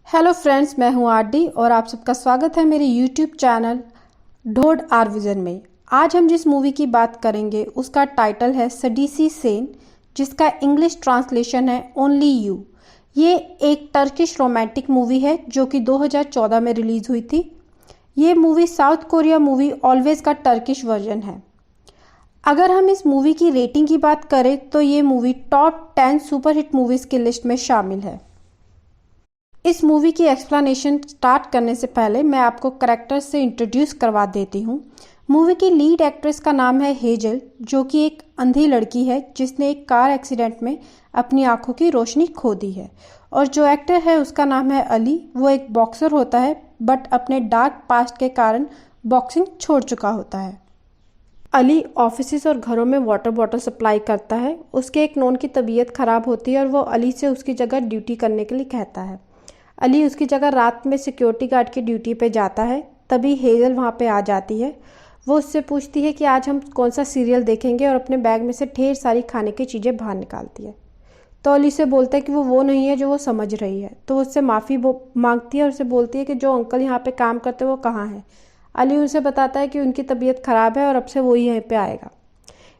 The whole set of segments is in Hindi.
हेलो फ्रेंड्स, मैं हूं आरडी और आप सबका स्वागत है मेरे यूट्यूब चैनल ढोड आर विजन में। आज हम जिस मूवी की बात करेंगे उसका टाइटल है सडीसी सेन, जिसका इंग्लिश ट्रांसलेशन है ओनली यू। ये एक टर्किश रोमांटिक मूवी है जो कि 2014 में रिलीज़ हुई थी। ये movie south Korea movie always का टर्किश वर्जन है। अगर हम इस मूवी की रेटिंग की बात करें तो ये मूवी टॉप 10 सुपरहिट मूवीज़ की लिस्ट में शामिल है। इस मूवी की एक्सप्लेनेशन स्टार्ट करने से पहले मैं आपको कैरेक्टर्स से इंट्रोड्यूस करवा देती हूँ। मूवी की लीड एक्ट्रेस का नाम है हेजल, जो कि एक अंधी लड़की है जिसने एक कार एक्सीडेंट में अपनी आंखों की रोशनी खो दी है। और जो एक्टर है उसका नाम है अली। वो एक बॉक्सर होता है बट अपने डार्क पास्ट के कारण बॉक्सिंग छोड़ चुका होता है। अली ऑफिस और घरों में वाटर बॉटल सप्लाई करता है। उसके एक नॉन की तबीयत खराब होती है और वो अली से उसकी जगह ड्यूटी करने के लिए कहता है। अली उसकी जगह रात में सिक्योरिटी गार्ड की ड्यूटी पे जाता है। तभी हेजल वहाँ पे आ जाती है। वो उससे पूछती है कि आज हम कौन सा सीरियल देखेंगे और अपने बैग में से ढेर सारी खाने की चीज़ें बाहर निकालती है। तो अली से बोलता है कि वो नहीं है जो वो समझ रही है। तो वो उससे माफ़ी मांगती है और उससे बोलती है कि जो अंकल यहाँ पे काम करते हैं वो कहाँ हैं। अली उनसे बताता है कि उनकी तबीयत ख़राब है और अब से वो ही यहीं पर आएगा।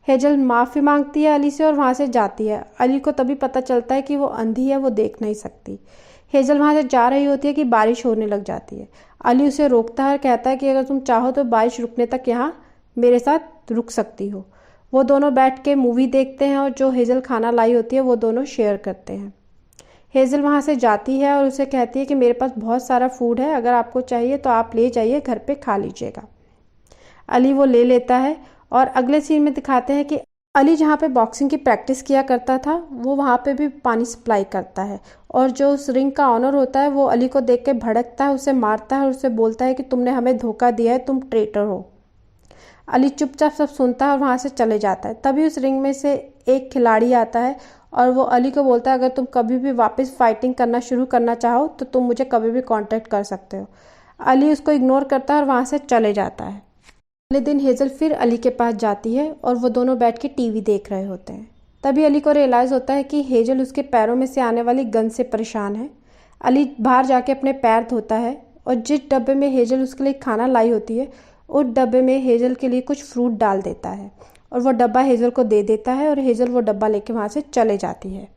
हेजल माफ़ी मांगती है अली से और वहाँ से जाती है। अली को तभी पता चलता है कि वो अंधी है, वो देख नहीं सकती। हेजल वहाँ से जा रही होती है कि बारिश होने लग जाती है। अली उसे रोकता है और कहता है कि अगर तुम चाहो तो बारिश रुकने तक यहाँ मेरे साथ रुक सकती हो। वो दोनों बैठ के मूवी देखते हैं और जो हेजल खाना लाई होती है वो दोनों शेयर करते हैं। हेजल वहाँ से जाती है और उसे कहती है कि मेरे पास बहुत सारा फूड है, अगर आपको चाहिए तो आप ले जाइए, घर पे खा लीजिएगा। अली वो ले लेता है और अगले सीन में दिखाते हैं कि अली जहाँ पे बॉक्सिंग की प्रैक्टिस किया करता था वो वहाँ पे भी पानी सप्लाई करता है। और जो उस रिंग का ऑनर होता है वो अली को देख के भड़कता है, उसे मारता है और उसे बोलता है कि तुमने हमें धोखा दिया है, तुम ट्रेटर हो। अली चुपचाप सब सुनता है और वहाँ से चले जाता है। तभी उस रिंग में से एक खिलाड़ी आता है और वो अली को बोलता है अगर तुम कभी भी वापस फाइटिंग करना शुरू करना चाहो तो तुम मुझे कभी भी कांटेक्ट कर सकते हो। अली उसको इग्नोर करता है और वहाँ से चले जाता है। अगले दिन हेजल फिर अली के पास जाती है और वो दोनों बैठ के टीवी देख रहे होते हैं। तभी अली को रियलाइज़ होता है कि हेजल उसके पैरों में से आने वाली गंध से परेशान है। अली बाहर जाके अपने पैर धोता है और जिस डब्बे में हेजल उसके लिए खाना लाई होती है उस डब्बे में हेजल के लिए कुछ फ्रूट डाल देता है और वो डब्बा हेजल को दे देता है और हेजल वो डब्बा लेके वहाँ से चले जाती है।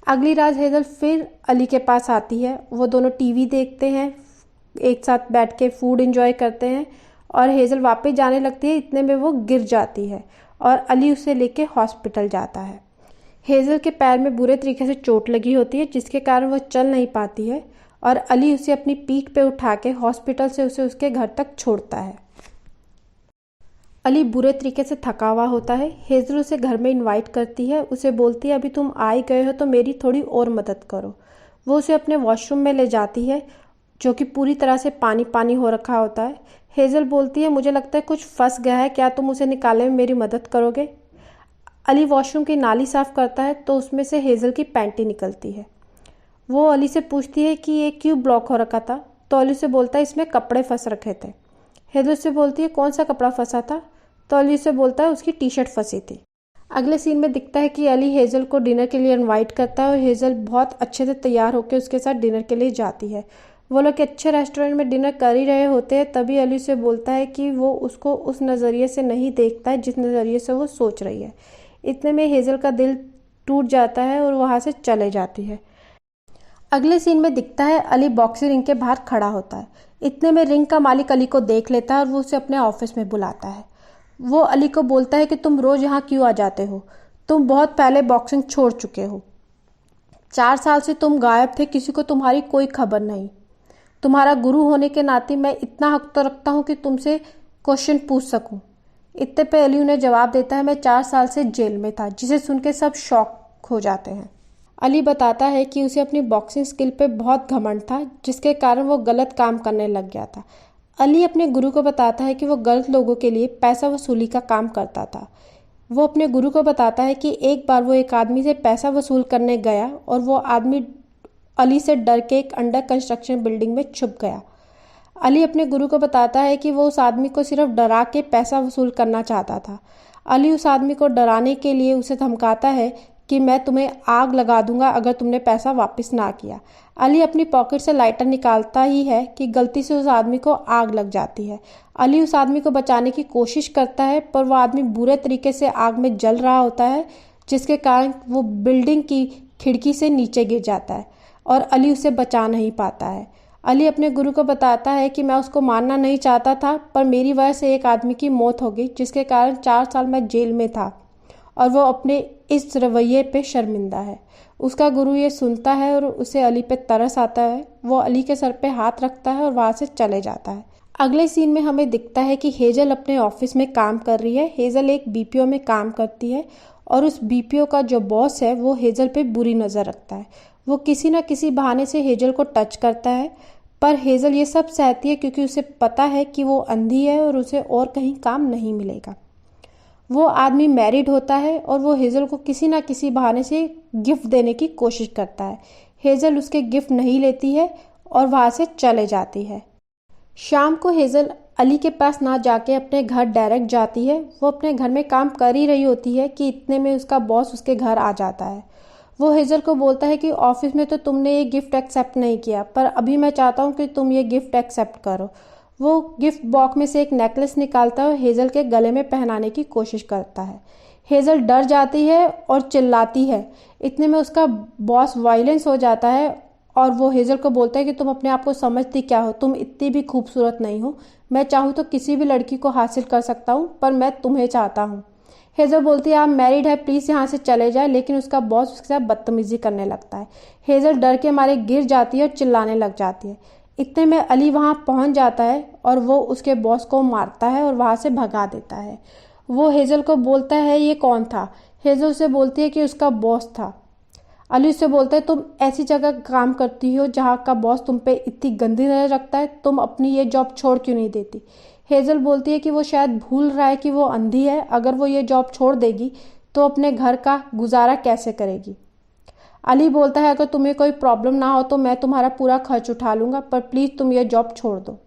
अगली रात हेजल फिर अली के पास आती है। वो दोनों टीवी देखते हैं, एक साथ बैठ के फूड एंजॉय करते हैं और हेजल वापस जाने लगती है। इतने में वो गिर जाती है और अली उसे लेके हॉस्पिटल जाता है। हेजल के पैर में बुरे तरीके से चोट लगी होती है जिसके कारण वो चल नहीं पाती है और अली उसे अपनी पीठ पे उठा के हॉस्पिटल से उसे उसके घर तक छोड़ता है। अली बुरे तरीके से थका हुआ होता है। हेजल उसे घर में इनवाइट करती है, उसे बोलती है अभी तुम आ ही गए हो तो मेरी थोड़ी और मदद करो। वो उसे अपने वॉशरूम में ले जाती है जो कि पूरी तरह से पानी पानी हो रखा होता है। हेजल बोलती है मुझे लगता है कुछ फंस गया है, क्या तुम उसे निकालने में मेरी मदद करोगे। अली वॉशरूम की नाली साफ़ करता है तो उसमें से हेजल की पैंटी निकलती है। वो अली से पूछती है कि ये क्यों ब्लॉक हो रखा था। तो अली से बोलता है इसमें कपड़े फंस रखे थे। हेजल से बोलती है कौन सा कपड़ा फंसा था। तो अली से बोलता है उसकी टी शर्ट फंसी थी। अगले सीन में दिखता है कि अली हेजल को डिनर के लिए इनवाइट करता है और हेजल बहुत अच्छे से तैयार होकर उसके साथ डिनर के लिए जाती है। वो लोग अच्छे रेस्टोरेंट में डिनर कर ही रहे होते हैं। तभी अली से बोलता है कि वो उसको उस नज़रिए से नहीं देखता है जिस नज़रिए से वो सोच रही है। इतने में हेजल का दिल टूट जाता है और वहाँ से चले जाती है। अगले सीन में दिखता है अली बॉक्सिंग रिंग के बाहर खड़ा होता है। इतने में रिंग का मालिक अली को देख लेता है और वो उसे अपने ऑफिस में बुलाता है। वो अली को बोलता है कि तुम रोज़ यहाँ क्यों आ जाते हो, तुम बहुत पहले बॉक्सिंग छोड़ चुके हो। 4 साल से तुम गायब थे, किसी को तुम्हारी कोई खबर नहीं। तुम्हारा गुरु होने के नाते मैं इतना हक तो रखता हूँ कि तुमसे क्वेश्चन पूछ सकूँ। इतने पे अली उन्हें जवाब देता है मैं 4 साल से जेल में था, जिसे सुन के सब शॉक हो जाते हैं। अली बताता है कि उसे अपनी बॉक्सिंग स्किल पे बहुत घमंड था जिसके कारण वो गलत काम करने लग गया था। अली अपने गुरु को बताता है कि वो गलत लोगों के लिए पैसा वसूली का काम करता था। वो अपने गुरु को बताता है कि एक बार वो एक आदमी से पैसा वसूल करने गया और वो आदमी अली से डर के एक अंडर कंस्ट्रक्शन बिल्डिंग में छुप गया। अली अपने गुरु को बताता है कि वो उस आदमी को सिर्फ डरा के पैसा वसूल करना चाहता था। अली उस आदमी को डराने के लिए उसे धमकाता है कि मैं तुम्हें आग लगा दूंगा अगर तुमने पैसा वापस ना किया। अली अपनी पॉकेट से लाइटर निकालता ही है कि गलती से उस आदमी को आग लग जाती है। अली उस आदमी को बचाने की कोशिश करता है पर वो आदमी बुरे तरीके से आग में जल रहा होता है, जिसके कारण वो बिल्डिंग की खिड़की से नीचे गिर जाता है और अली उसे बचा नहीं पाता है। अली अपने गुरु को बताता है कि मैं उसको मारना नहीं चाहता था पर मेरी वजह से एक आदमी की मौत हो गई, जिसके कारण 4 साल मैं जेल में था और वो अपने इस रवैये पे शर्मिंदा है। उसका गुरु ये सुनता है और उसे अली पे तरस आता है। वो अली के सर पे हाथ रखता है और वहाँ से चले जाता है। अगले सीन में हमें दिखता है कि हेजल अपने ऑफिस में काम कर रही है। हेजल एक बीपीओ में काम करती है और उस बीपीओ का जो बॉस है वो हेजल पे बुरी नज़र रखता है। वो किसी न किसी बहाने से हेजल को टच करता है पर हेजल ये सब सहती है क्योंकि उसे पता है कि वो अंधी है और उसे और कहीं काम नहीं मिलेगा। वो आदमी मैरिड होता है और वो हेजल को किसी ना किसी बहाने से गिफ्ट देने की कोशिश करता है। हेजल उसके गिफ्ट नहीं लेती है और वहाँ से चले जाती है। शाम को हेजल अली के पास ना जाके अपने घर डायरेक्ट जाती है। वो अपने घर में काम कर ही रही होती है कि इतने में उसका बॉस उसके घर आ जाता है। वो हेजल को बोलता है कि ऑफिस में तो तुमने ये गिफ्ट एक्सेप्ट नहीं किया पर अभी मैं चाहता हूँ कि तुम ये गिफ्ट एक्सेप्ट करो। वो गिफ्ट बॉक्स में से एक नेकलेस निकालता है और हेजल के गले में पहनाने की कोशिश करता है। हेजल डर जाती है और चिल्लाती है। इतने में उसका बॉस वायलेंस हो जाता है और वो हेजल को बोलता है कि तुम अपने आप को समझती क्या हो, तुम इतनी भी खूबसूरत नहीं हो। मैं चाहूँ तो किसी भी लड़की को हासिल कर सकता हूँ पर मैं तुम्हें चाहता हूँ। हेजल बोलती है आप मैरिड है, प्लीज़ यहाँ से चले जाए, लेकिन उसका बॉस उसके साथ बदतमीजी करने लगता है। हेजल डर के मारे गिर जाती है और चिल्लाने लग जाती है। इतने में अली वहाँ पहुँच जाता है और वो उसके बॉस को मारता है और वहाँ से भगा देता है। वो हेजल को बोलता है ये कौन था। हेजल उसे बोलती है कि उसका बॉस था। अली उससे बोलता है तुम ऐसी जगह काम करती हो जहाँ का बॉस तुम पे इतनी गंदी नजर रखता है, तुम अपनी ये जॉब छोड़ क्यों नहीं देती। हेजल बोलती है कि वो शायद भूल रहा है कि वो अंधी है, अगर वो ये जॉब छोड़ देगी तो अपने घर का गुजारा कैसे करेगी। अली बोलता है अगर तुम्हें कोई प्रॉब्लम ना हो तो मैं तुम्हारा पूरा खर्च उठा लूँगा पर प्लीज़ तुम ये जॉब छोड़ दो।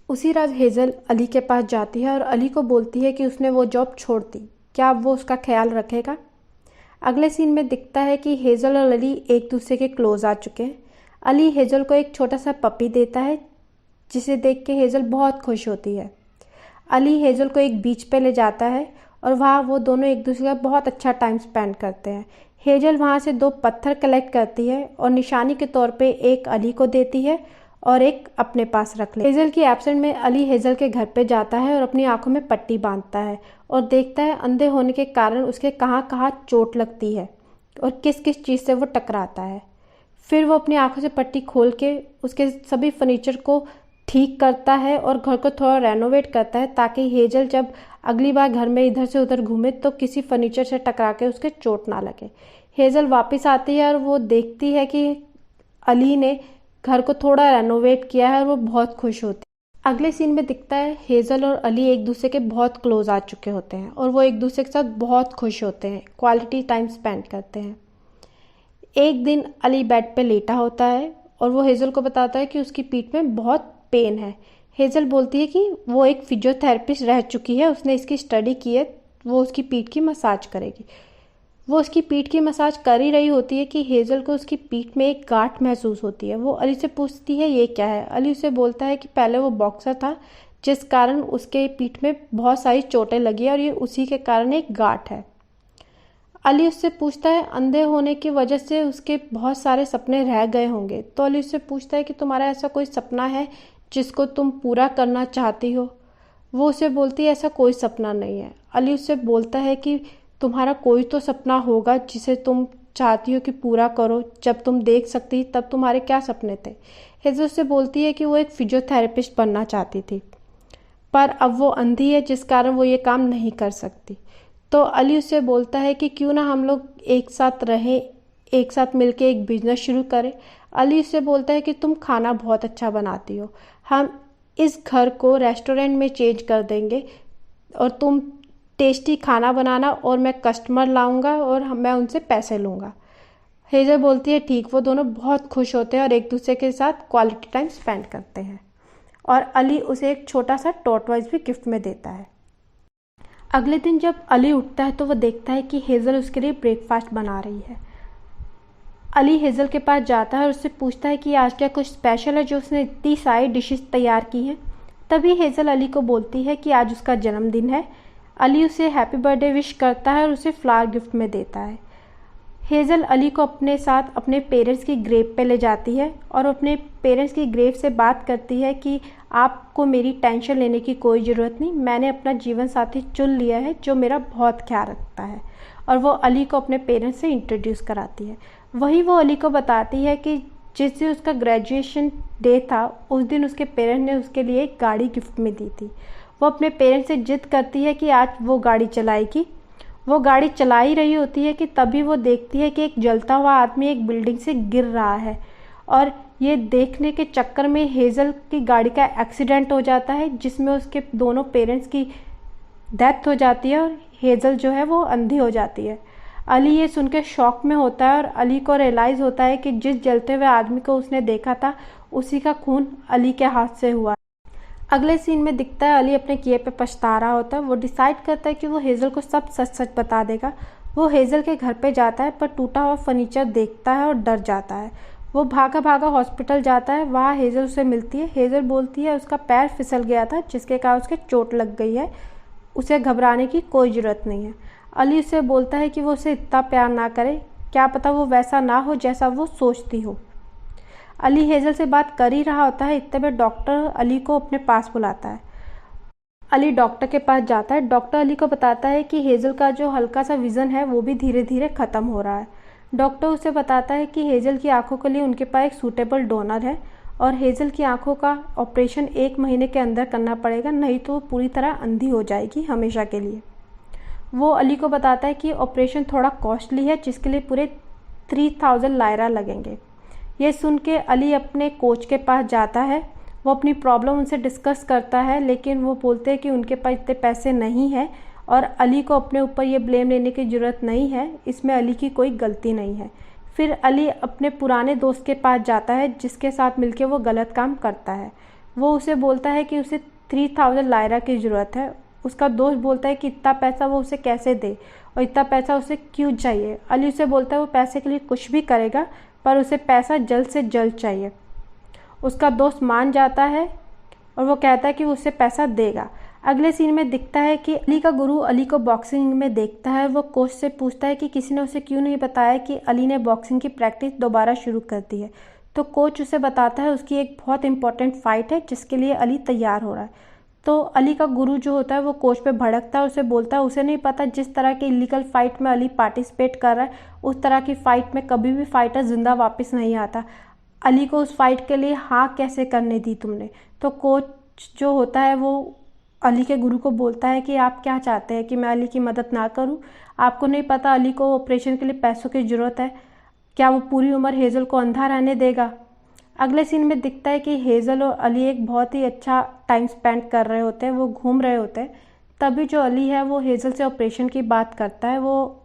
उसी रात हेजल अली के पास जाती है और अली को बोलती है कि उसने वो जॉब छोड़ दी, क्या अब वो उसका ख्याल रखेगा। अगले सीन में दिखता है कि हेजल और अली एक दूसरे के क्लोज आ चुके हैं। अली हेजल को एक छोटा सा पपी देता है जिसे देख के हेजल बहुत खुश होती है। अली हेजल को एक बीच पे ले जाता है और वहाँ वो दोनों एक दूसरे का बहुत अच्छा टाइम स्पेंड करते हैं। हेजल वहाँ से 2 पत्थर कलेक्ट करती है और निशानी के तौर पे एक अली को देती है और एक अपने पास रख ले। हेजल की एब्सेंट में अली हेजल के घर पे जाता है और अपनी आंखों में पट्टी बांधता है और देखता है अंधे होने के कारण उसके कहाँ कहाँ चोट लगती है और किस किस चीज़ से वो टकराता है। फिर वो अपनी आंखों से पट्टी खोल के उसके सभी फर्नीचर को ठीक करता है और घर को थोड़ा रेनोवेट करता है ताकि हेजल जब अगली बार घर में इधर से उधर घूमे तो किसी फर्नीचर से टकरा के उसके चोट ना लगे। हेजल वापस आती है और वो देखती है कि अली ने घर को थोड़ा रेनोवेट किया है और वो बहुत खुश होती है। अगले सीन में दिखता है हेजल और अली एक दूसरे के बहुत क्लोज आ चुके होते हैं और वो एक दूसरे के साथ बहुत खुश होते हैं, क्वालिटी टाइम स्पेंड करते हैं। एक दिन अली बेड पे लेटा होता है और वो हेजल को बताता है कि उसकी पीठ में बहुत पेन है। हेजल बोलती है कि वो एक फिजियोथेरेपिस्ट रह चुकी है, उसने इसकी स्टडी की है, वो उसकी पीठ की मसाज करेगी। वो उसकी पीठ की मसाज कर ही रही होती है कि हेजल को उसकी पीठ में एक गांठ महसूस होती है। वो अली से पूछती है ये क्या है। अली उसे बोलता है कि पहले वो बॉक्सर था जिस कारण उसके पीठ में बहुत सारी चोटें लगी और ये उसी के कारण एक गांठ है। अली उससे पूछता है अंधे होने की वजह से उसके बहुत सारे सपने रह गए होंगे, तो अली उससे पूछता है कि तुम्हारा ऐसा कोई सपना है जिसको तुम पूरा करना चाहती हो। वो उसे बोलती है ऐसा कोई सपना नहीं है। अली उससे बोलता है कि तुम्हारा कोई तो सपना होगा जिसे तुम चाहती हो कि पूरा करो, जब तुम देख सकती तब तुम्हारे क्या सपने थे। हेजल उससे बोलती है कि वो एक फिजियोथेरेपिस्ट बनना चाहती थी पर अब वो अंधी है जिस कारण वो ये काम नहीं कर सकती। तो अली उससे बोलता है कि क्यों ना हम लोग एक साथ रहें, एक साथ मिलके एक बिजनेस शुरू करें। अली उससे बोलता है कि तुम खाना बहुत अच्छा बनाती हो, हम इस घर को रेस्टोरेंट में चेंज कर देंगे और तुम टेस्टी खाना बनाना और मैं कस्टमर लाऊंगा और मैं उनसे पैसे लूँगा। हेजल बोलती है ठीक। वो दोनों बहुत खुश होते हैं और एक दूसरे के साथ क्वालिटी टाइम स्पेंड करते हैं और अली उसे एक छोटा सा टॉर्टवाइज भी गिफ्ट में देता है। अगले दिन जब अली उठता है तो वो देखता है कि हेज़ल उसके लिए ब्रेकफास्ट बना रही है। अली हेज़ल के पास जाता है और उससे पूछता है कि आज क्या कुछ स्पेशल है जो उसने इतनी सारी डिशेस तैयार की हैं। तभी हेज़ल अली को बोलती है कि आज उसका जन्मदिन है। अली उसे हैप्पी बर्थडे विश करता है और उसे फ्लावर गिफ्ट में देता है। हेज़ल अली को अपने साथ अपने पेरेंट्स की ग्रेव पे ले जाती है और अपने पेरेंट्स की ग्रेव से बात करती है कि आपको मेरी टेंशन लेने की कोई ज़रूरत नहीं, मैंने अपना जीवन साथी चुन लिया है जो मेरा बहुत ख्याल रखता है। और वो अली को अपने पेरेंट्स से इंट्रोड्यूस कराती है। वहीं वो अली को बताती है कि जिस दिन उसका ग्रेजुएशन डे था उस दिन उसके पेरेंट्स ने उसके लिए एक गाड़ी गिफ्ट में दी थी। वो अपने पेरेंट्स से जिद करती है कि आज वो गाड़ी चलाएगी। वो गाड़ी चला ही रही होती है कि तभी वो देखती है कि एक जलता हुआ आदमी एक बिल्डिंग से गिर रहा है और ये देखने के चक्कर में हेज़ल की गाड़ी का एक्सीडेंट हो जाता है जिसमें उसके दोनों पेरेंट्स की डेथ हो जाती है और हेज़ल जो है वो अंधी हो जाती है। अली ये सुन के शॉक में होता है और अली को रियलाइज़ होता है कि जिस जलते हुए आदमी को उसने देखा था उसी का खून अली के हाथ से हुआ। अगले सीन में दिखता है अली अपने किए पे पछता रहा होता है। वो डिसाइड करता है कि वो हेज़ल को सब सच सच बता देगा। वो हेज़ल के घर पे जाता है पर टूटा हुआ फर्नीचर देखता है और डर जाता है। वो भागा भागा हॉस्पिटल जाता है। वहाँ हेज़ल उसे मिलती है। हेज़ल बोलती है उसका पैर फिसल गया था जिसके कारण उसके चोट लग गई है, उसे घबराने की कोई ज़रूरत नहीं है। अली उसे बोलता है कि वो उसे इतना प्यार ना करे, क्या पता वो वैसा ना हो जैसा वो सोचती हो। अली हेज़ल से बात कर ही रहा होता है, इतने में डॉक्टर अली को अपने पास बुलाता है। अली डॉक्टर के पास जाता है। डॉक्टर अली को बताता है कि हेज़ल का जो हल्का सा विज़न है वो भी धीरे धीरे ख़त्म हो रहा है। डॉक्टर उसे बताता है कि हेज़ल की आंखों के लिए उनके पास एक सूटेबल डोनर है और हेज़ल की आंखों का ऑपरेशन 1 महीने के अंदर करना पड़ेगा, नहीं तो वो पूरी तरह अंधी हो जाएगी हमेशा के लिए। वो अली को बताता है कि ऑपरेशन थोड़ा कॉस्टली है जिसके लिए पूरे 3000 लायरा लगेंगे। ये सुन के अली अपने कोच के पास जाता है। वो अपनी प्रॉब्लम उनसे डिस्कस करता है लेकिन वो बोलते हैं कि उनके पास इतने पैसे नहीं हैं और अली को अपने ऊपर ये ब्लेम लेने की ज़रूरत नहीं है, इसमें अली की कोई गलती नहीं है। फिर अली अपने पुराने दोस्त के पास जाता है जिसके साथ मिलकर वो गलत काम करता है। वो उसे बोलता है कि उसे 3000 लायरा की ज़रूरत है। उसका दोस्त बोलता है कि इतना पैसा वो उसे कैसे दे और इतना पैसा उसे क्यों चाहिए। अली उसे बोलता है वो पैसे के लिए कुछ भी करेगा पर उसे पैसा जल्द से जल्द चाहिए। उसका दोस्त मान जाता है और वो कहता है कि वो उसे पैसा देगा। अगले सीन में दिखता है कि अली का गुरु अली को बॉक्सिंग में देखता है। वो कोच से पूछता है कि किसी ने उसे क्यों नहीं बताया कि अली ने बॉक्सिंग की प्रैक्टिस दोबारा शुरू कर दी है। तो कोच उसे बताता है उसकी एक बहुत इंपॉर्टेंट फ़ाइट है जिसके लिए अली तैयार हो रहा है। तो अली का गुरु जो होता है वो कोच पे भड़कता है, उसे बोलता है उसे नहीं पता जिस तरह की इलीगल फ़ाइट में अली पार्टिसिपेट कर रहा है उस तरह की फ़ाइट में कभी भी फाइटर ज़िंदा वापस नहीं आता। अली को उस फाइट के लिए हाँ कैसे करने दी तुमने। तो कोच जो होता है वो अली के गुरु को बोलता है कि आप क्या चाहते हैं कि मैं अली की मदद ना करूं? आपको नहीं पता अली को ऑपरेशन के लिए पैसों की ज़रूरत है, क्या वो पूरी उम्र हेज़ल को अंधा रहने देगा? अगले सीन में दिखता है कि हेज़ल और अली एक बहुत ही अच्छा टाइम स्पेंड कर रहे होते हैं, वो घूम रहे होते हैं। तभी जो अली है वो हेज़ल से ऑपरेशन की बात करता है। वो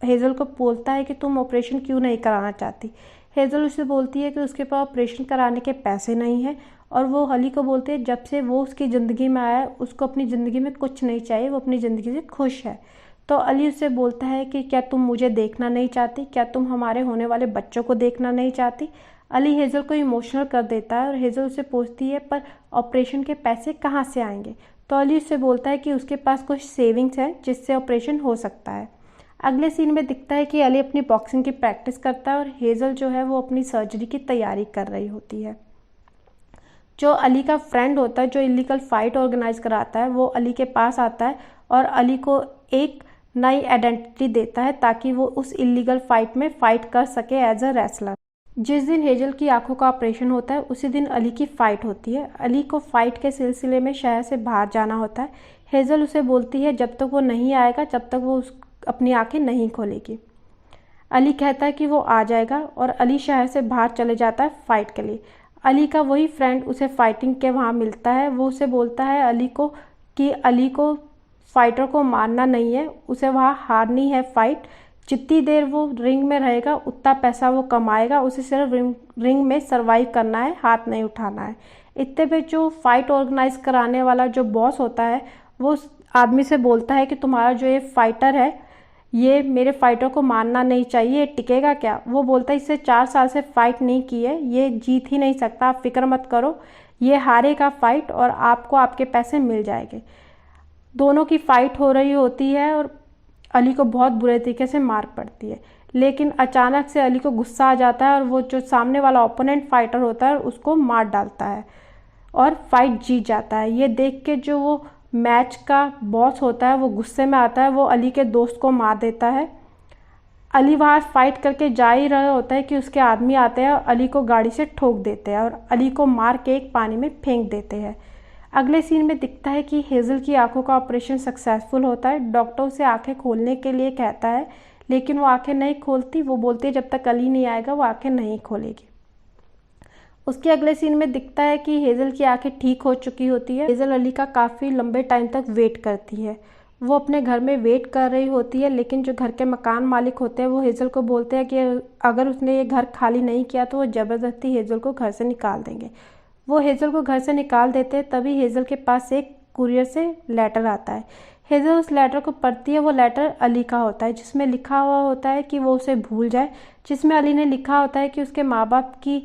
हेज़ल को बोलता है कि तुम ऑपरेशन क्यों नहीं कराना चाहती। हेज़ल उसे बोलती है कि उसके पास ऑपरेशन कराने के पैसे नहीं हैं और वो अली को बोलते हैं जब से वो उसकी ज़िंदगी में आया है उसको अपनी ज़िंदगी में कुछ नहीं चाहिए, वो अपनी ज़िंदगी से खुश है। तो अली उससे बोलता है कि क्या तुम मुझे देखना नहीं चाहती, क्या तुम हमारे होने वाले बच्चों को देखना नहीं चाहती। अली हेज़ल को इमोशनल कर देता है और हेज़ल उससे पूछती है पर ऑपरेशन के पैसे कहाँ से आएंगे। तो अली उससे बोलता है कि उसके पास कुछ सेविंग्स हैं जिससे ऑपरेशन हो सकता है। अगले सीन में दिखता है कि अली अपनी बॉक्सिंग की प्रैक्टिस करता है और हेज़ल जो है वो अपनी सर्जरी की तैयारी कर रही होती है। जो अली का फ्रेंड होता है जो इलीगल फ़ाइट ऑर्गेनाइज कराता है वो अली के पास आता है और अली को एक नई आइडेंटिटी देता है ताकि वो उस इलीगल फ़ाइट में फ़ाइट कर सके एज अ रेसलर। जिस दिन हेज़ल की आंखों का ऑपरेशन होता है उसी दिन अली की फ़ाइट होती है। अली को फ़ाइट के सिलसिले में शहर से बाहर जाना होता है। हेज़ल उसे बोलती है जब तक वो नहीं आएगा जब तक वो अपनी आंखें नहीं खोलेगी। अली कहता है कि वो आ जाएगा और अली शहर से बाहर चले जाता है फ़ाइट के लिए। अली का वही फ्रेंड उसे फाइटिंग के वहाँ मिलता है। वो उसे बोलता है अली को कि अली को फाइटर को मारना नहीं है, उसे वहाँ हारनी है फ़ाइट। जितनी देर वो रिंग में रहेगा उतना पैसा वो कमाएगा, उसे सिर्फ रिंग में सरवाइव करना है, हाथ नहीं उठाना है। इतने पे जो फाइट ऑर्गेनाइज कराने वाला जो बॉस होता है वो आदमी से बोलता है कि तुम्हारा जो ये फाइटर है, ये मेरे फाइटर को मारना नहीं चाहिए, ये टिकेगा क्या। वो बोलता है इससे 4 साल से फाइट नहीं की है, ये जीत ही नहीं सकता, आप फिक्र मत करो, ये हारेगा फाइट और आपको आपके पैसे मिल जाएंगे। दोनों की फाइट हो रही होती है और अली को बहुत बुरे तरीके से मार पड़ती है, लेकिन अचानक से अली को गुस्सा आ जाता है और वो जो सामने वाला ओपोनेंट फाइटर होता है उसको मार डालता है और फाइट जीत जाता है। ये देख के जो वो मैच का बॉस होता है वो गुस्से में आता है, वो अली के दोस्त को मार देता है। अली वहाँ फाइट करके जा ही रहा होता है कि उसके आदमी आते हैं और अली को गाड़ी से ठोक देते हैं और अली को मार के एक पानी में फेंक देते हैं। अगले सीन में दिखता है कि हेज़ल की आंखों का ऑपरेशन सक्सेसफुल होता है। डॉक्टर उसे आंखें खोलने के लिए कहता है, लेकिन वो आंखें नहीं खोलती। वो बोलती है जब तक अली नहीं आएगा वो आंखें नहीं खोलेगी। उसके अगले सीन में दिखता है कि हेज़ल की आंखें ठीक हो चुकी होती है। हेज़ल अली का काफ़ी लंबे टाइम तक वेट करती है। वो अपने घर में वेट कर रही होती है, लेकिन जो घर के मकान मालिक होते हैं वो हेज़ल को बोलते हैं कि अगर उसने ये घर खाली नहीं किया तो वो ज़बरदस्ती हेज़ल को घर से निकाल देंगे। वो हेज़ल को घर से निकाल देते हैं। तभी हेज़ल के पास एक कुरियर से लेटर आता है। हेज़ल उस लेटर को पढ़ती है। वो लेटर अली का होता है, जिसमें लिखा हुआ होता है कि वो उसे भूल जाए। जिसमें अली ने लिखा होता है कि उसके माँ बाप की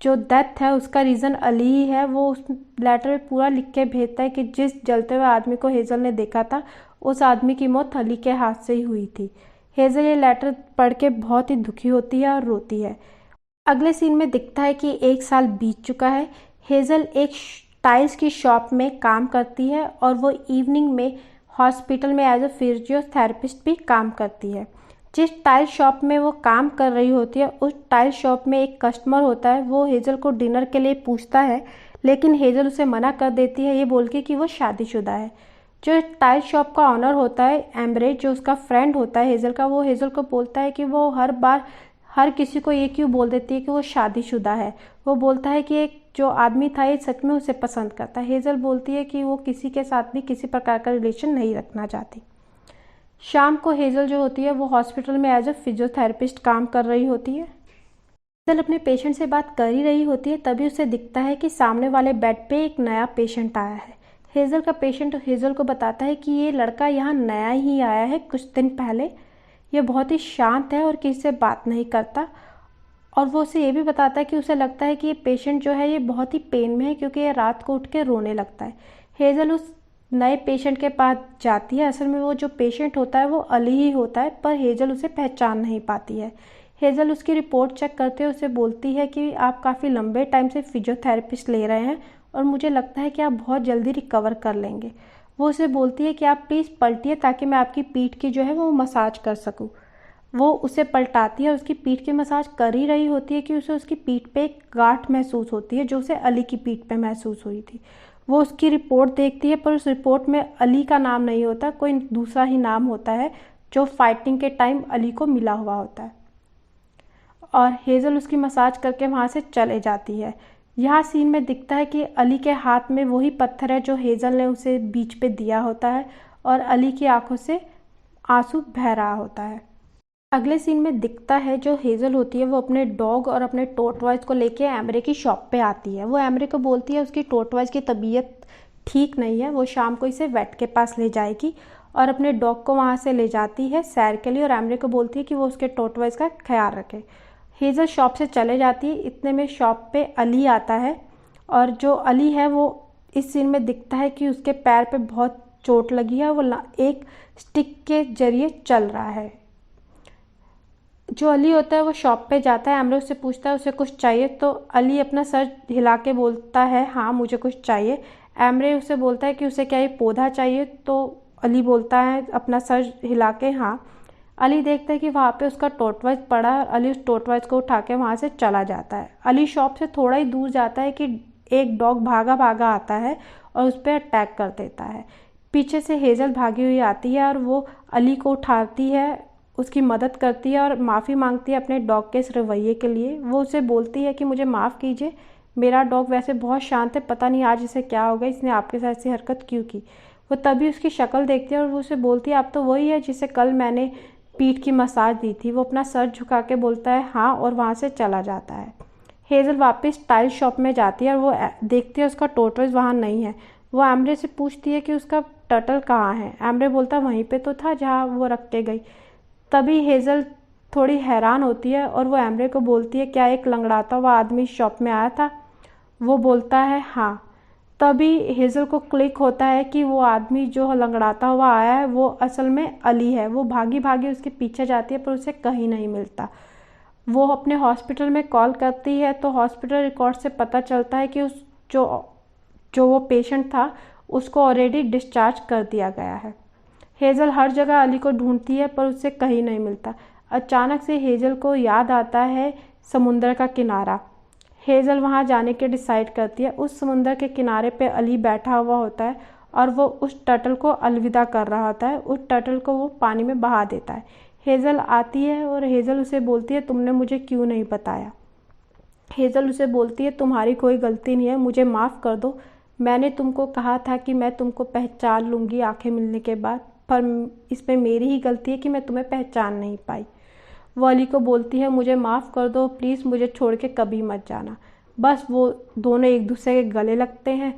जो डेथ है उसका रीज़न अली ही है। वो उस लेटर में पूरा लिख के भेजता है कि जिस जलते हुए आदमी को हेज़ल ने देखा था उस आदमी की मौत अली के हाथ से ही हुई थी। हेज़ल ये लेटर पढ़ के बहुत ही दुखी होती है और रोती है। अगले सीन में दिखता है कि 1 साल बीत चुका है। हेज़ल एक टाइल्स की शॉप में काम करती है और वो इवनिंग में हॉस्पिटल में एज अ फिजियोथेरेपिस्ट भी काम करती है। जिस टाइल शॉप में वो काम कर रही होती है उस टाइल शॉप में एक कस्टमर होता है। वो हेज़ल को डिनर के लिए पूछता है, लेकिन हेज़ल उसे मना कर देती है, ये बोल के कि वो शादीशुदा है। जो टाइल शॉप का ऑनर होता है एम्ब्रेज, जो उसका फ्रेंड होता है हेज़ल का, वो हेज़ल को बोलता है कि वो हर बार हर किसी को ये क्यों बोल देती है कि वो शादीशुदा है। वो बोलता है कि एक जो आदमी था ये सच में उसे पसंद करता है। हेज़ल बोलती है कि वो किसी के साथ भी किसी प्रकार का रिलेशन नहीं रखना चाहती। शाम को हेज़ल जो होती है वो हॉस्पिटल में एज अ फिजियोथेरेपिस्ट काम कर रही होती है। हेज़ल अपने पेशेंट से बात कर ही रही होती है, तभी उसे दिखता है कि सामने वाले बेड पे एक नया पेशेंट आया है। हेज़ल का पेशेंट हेज़ल को बताता है कि ये लड़का यहाँ नया ही आया है कुछ दिन पहले। ये बहुत ही शांत है और किसी से बात नहीं करता। और वो उसे ये भी बताता है कि उसे लगता है कि ये पेशेंट जो है ये बहुत ही पेन में है, क्योंकि ये रात को उठ के रोने लगता है। हेज़ल उस नए पेशेंट के पास जाती है। असल में वो जो पेशेंट होता है वो अली ही होता है, पर हेज़ल उसे पहचान नहीं पाती है। हेज़ल उसकी रिपोर्ट चेक करते हुए उसे बोलती है कि आप काफ़ी लंबे टाइम से फिजियोथेरेपिस्ट ले रहे हैं और मुझे लगता है कि आप बहुत जल्दी रिकवर कर लेंगे। वो उसे बोलती है कि आप प्लीज़ पलटिए ताकि मैं आपकी पीठ की जो है वो मसाज कर सकूँ। वो उसे पलटाती है और उसकी पीठ की मसाज कर ही रही होती है कि उसे उसकी पीठ पे एक गांठ महसूस होती है, जो उसे अली की पीठ पे महसूस हुई थी। वो उसकी रिपोर्ट देखती है, पर उस रिपोर्ट में अली का नाम नहीं होता, कोई दूसरा ही नाम होता है जो फाइटिंग के टाइम अली को मिला हुआ होता है। और हेज़ल उसकी मसाज करके वहाँ से चले जाती है। यहाँ सीन में दिखता है कि अली के हाथ में वही पत्थर है जो हेज़ल ने उसे बीच पे दिया होता है और अली की आंखों से आंसू बह रहा होता है। अगले सीन में दिखता है जो हेज़ल होती है वो अपने डॉग और अपने टॉर्टवाइज को लेके एमरे की शॉप पे आती है। वो एमरे को बोलती है उसकी टॉर्टवाइज की तबीयत ठीक नहीं है, वो शाम को इसे वेट के पास ले जाएगी और अपने डॉग को वहाँ से ले जाती है सैर के लिए और एमरे को बोलती है कि वो उसके टॉर्टवाइज का ख्याल रखे। हेज़ल शॉप से चले जाती है। इतने में शॉप पे अली आता है और जो अली है वो इस सीन में दिखता है कि उसके पैर पे बहुत चोट लगी है। वो एक स्टिक के जरिए चल रहा है। जो अली होता है वो शॉप पे जाता है। एमरे उससे पूछता है उसे कुछ चाहिए, तो अली अपना सर हिला के बोलता है हाँ मुझे कुछ चाहिए। एमरे उसे बोलता है कि उसे क्या ये पौधा चाहिए, तो अली बोलता है अपना सर हिला के हाँ। अली देखता है कि वहाँ पे उसका टॉर्टवाइज पड़ा है और अली उस टॉर्टवाइज को उठा के वहाँ से चला जाता है। अली शॉप से थोड़ा ही दूर जाता है कि एक डॉग भागा भागा आता है और उस पर अटैक कर देता है। पीछे से हेज़ल भागी हुई आती है और वो अली को उठाती है, उसकी मदद करती है और माफ़ी मांगती है अपने डॉग के इस रवैये के लिए। वो उसे बोलती है कि मुझे माफ़ कीजिए, मेरा डॉग वैसे बहुत शांत है, पता नहीं आज इसे क्या हो गया, इसने आपके साथ ऐसी हरकत क्यों की। वो तभी उसकी शक्ल देखती है और वो उसे बोलती है आप तो वही है जिसे कल मैंने पीठ की मसाज दी थी। वो अपना सर झुका के बोलता है हाँ और वहाँ से चला जाता है। हेज़ल वापस टाइल शॉप में जाती है और वो देखती है उसका टॉर्टवाइज वहाँ नहीं है। वो एमरे से पूछती है कि उसका टर्टल कहाँ है? एम्बरे बोलता वहीं पे तो था जहाँ वो रख के गई। तभी हेज़ल थोड़ी हैरान होती है और वो एम्बरे को बोलती है क्या एक लंगड़ाता हुआ आदमी शॉप में आया था? वो बोलता है हाँ। तभी हेज़ल को क्लिक होता है कि वो आदमी जो लंगड़ाता हुआ आया है वो असल में अली है। वो भागी भागी उसके पीछे जाती है पर उसे कहीं नहीं मिलता। वो अपने हॉस्पिटल में कॉल करती है तो हॉस्पिटल रिकॉर्ड से पता चलता है कि उस जो वो पेशेंट था उसको ऑलरेडी डिस्चार्ज कर दिया गया है। हेज़ल हर जगह अली को ढूंढती है पर उसे कहीं नहीं मिलता। अचानक से हेज़ल को याद आता है समुंदर का किनारा। हेज़ल वहाँ जाने के डिसाइड करती है। उस समुंदर के किनारे पे अली बैठा हुआ होता है और वो उस टर्टल को अलविदा कर रहा होता है। उस टर्टल को वो पानी में बहा देता है। हेज़ल आती है और हेज़ल उसे बोलती है तुमने मुझे क्यों नहीं बताया? हेज़ल उसे बोलती है तुम्हारी कोई गलती नहीं है, मुझे माफ़ कर दो। मैंने तुमको कहा था कि मैं तुमको पहचान लूँगी आंखें मिलने के बाद, पर इसमें मेरी ही गलती है कि मैं तुम्हें पहचान नहीं पाई। वो अली को बोलती है मुझे माफ़ कर दो प्लीज़, मुझे छोड़ के कभी मत जाना। बस वो दोनों एक दूसरे के गले लगते हैं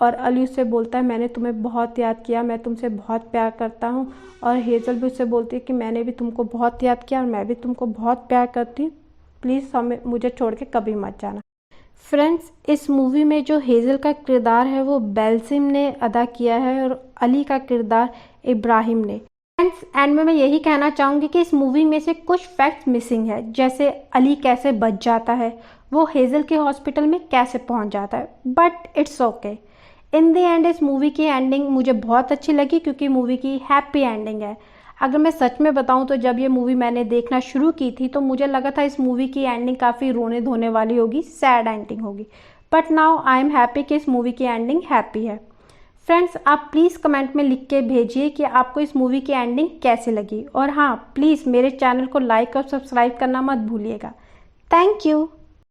और अली उससे बोलता है मैंने तुम्हें बहुत याद किया, मैं तुमसे बहुत प्यार करता हूँ। और हेज़ल भी उससे बोलती है कि मैंने भी तुमको बहुत याद किया और मैं भी तुमको बहुत प्यार करती हूँ, प्लीज़ हमें मुझे छोड़ के कभी मत जाना। फ्रेंड्स, इस मूवी में जो हेज़ल का किरदार है वो बेल्सिम ने अदा किया है और अली का किरदार इब्राहिम ने। फ्रेंड्स, एंड में मैं यही कहना चाहूँगी कि इस मूवी में से कुछ फैक्ट्स मिसिंग है, जैसे अली कैसे बच जाता है, वो हेज़ल के हॉस्पिटल में कैसे पहुँच जाता है, but it's okay. In the end इस मूवी की एंडिंग मुझे बहुत अच्छी लगी क्योंकि मूवी की हैप्पी एंडिंग है। अगर मैं सच में बताऊं तो जब ये मूवी मैंने देखना शुरू की थी तो मुझे लगा था इस मूवी की एंडिंग काफ़ी रोने धोने वाली होगी, सैड एंडिंग होगी, but now I am happy कि इस मूवी की एंडिंग हैप्पी है। फ्रेंड्स, आप प्लीज़ कमेंट में लिख के भेजिए कि आपको इस मूवी की एंडिंग कैसे लगी, और हाँ प्लीज़ मेरे चैनल को लाइक और सब्सक्राइब करना मत भूलिएगा। Thank you.